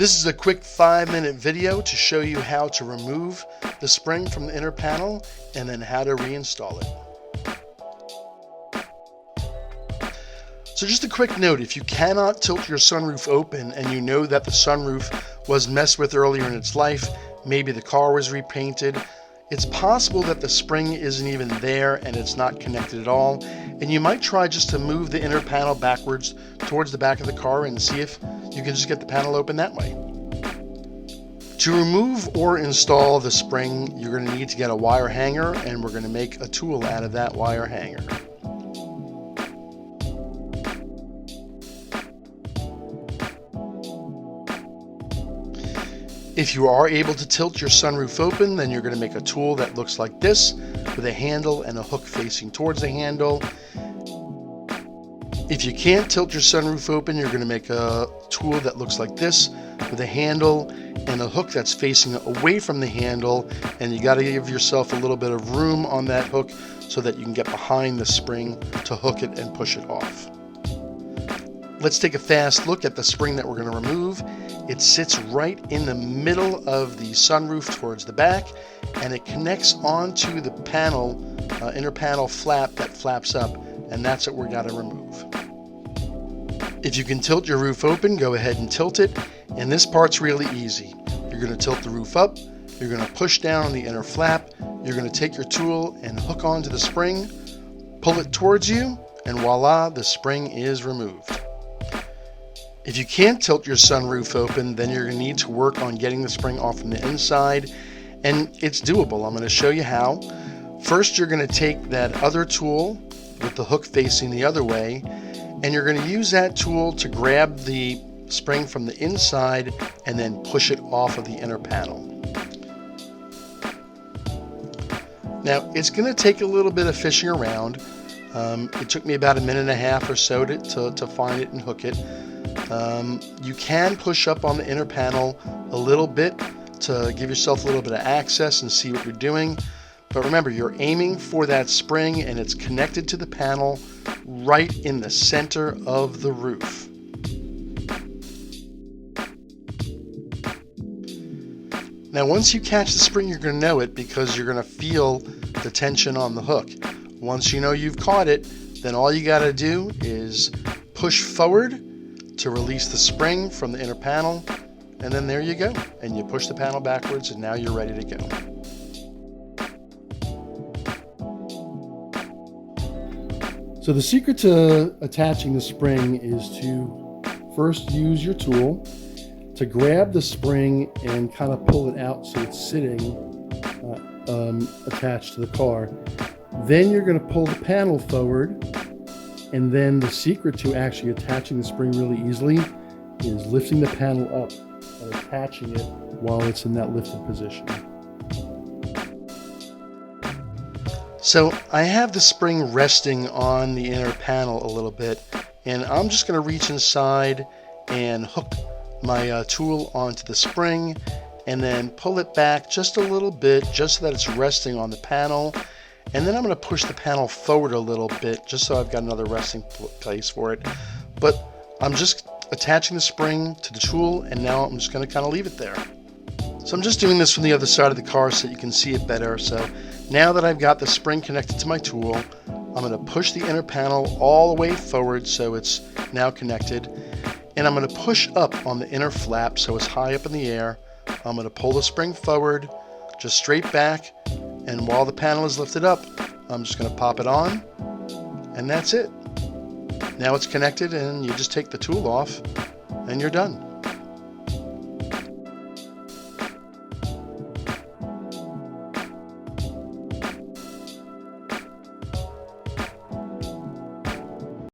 This is a quick 5-minute video to show you how to remove the spring from the inner panel and then how to reinstall it. So just a quick note, if you cannot tilt your sunroof open and you know that the sunroof was messed with earlier in its life, maybe the car was repainted, it's possible that the spring isn't even there and it's not connected at all, and you might try just to move the inner panel backwards towards the back of the car and see if you can just get the panel open that way. To remove or install the spring, you're going to need to get a wire hanger, and we're going to make a tool out of that wire hanger. If you are able to tilt your sunroof open, then you're going to make a tool that looks like this, with a handle and a hook facing towards the handle. If you can't tilt your sunroof open, you're going to make a tool that looks like this, with a handle and a hook that's facing away from the handle, and you got to give yourself a little bit of room on that hook so that you can get behind the spring to hook it and push it off. Let's take a fast look at the spring that we're going to remove. It sits right in the middle of the sunroof towards the back, and it connects onto the panel, inner panel flap that flaps up, and that's what we're going to remove. If you can tilt your roof open, go ahead and tilt it, and this part's really easy. You're going to tilt the roof up, you're going to push down on the inner flap, you're going to take your tool and hook onto the spring, pull it towards you, and voila, the spring is removed. If you can't tilt your sunroof open, then you're going to need to work on getting the spring off from the inside, and it's doable. I'm going to show you how. First, you're going to take that other tool with the hook facing the other way, and you're going to use that tool to grab the spring from the inside and then push it off of the inner panel. Now, it's going to take a little bit of fishing around. It took me about a minute and a half or so to find it and hook it. You can push up on the inner panel a little bit to give yourself a little bit of access and see what you're doing. But remember, you're aiming for that spring, and it's connected to the panel right in the center of the roof. Now, once you catch the spring, you're going to know it because you're going to feel the tension on the hook. Once you know you've caught it, then all you got to do is push forward to release the spring from the inner panel, and then there you go. And you push the panel backwards, and now you're ready to go. So the secret to attaching the spring is to first use your tool to grab the spring and kind of pull it out so it's sitting attached to the car. Then you're going to pull the panel forward, and then the secret to actually attaching the spring really easily is lifting the panel up and attaching it while it's in that lifted position. So I have the spring resting on the inner panel a little bit, and I'm just going to reach inside and hook my tool onto the spring and then pull it back just a little bit just so that it's resting on the panel. And then I'm going to push the panel forward a little bit just so I've got another resting place for it. But I'm just attaching the spring to the tool, and now I'm just going to kind of leave it there. So I'm just doing this from the other side of the car so that you can see it better. So now that I've got the spring connected to my tool, I'm going to push the inner panel all the way forward so it's now connected. And I'm going to push up on the inner flap so it's high up in the air. I'm going to pull the spring forward, just straight back. And while the panel is lifted up, I'm just going to pop it on, and that's it. Now it's connected, and you just take the tool off, and you're done.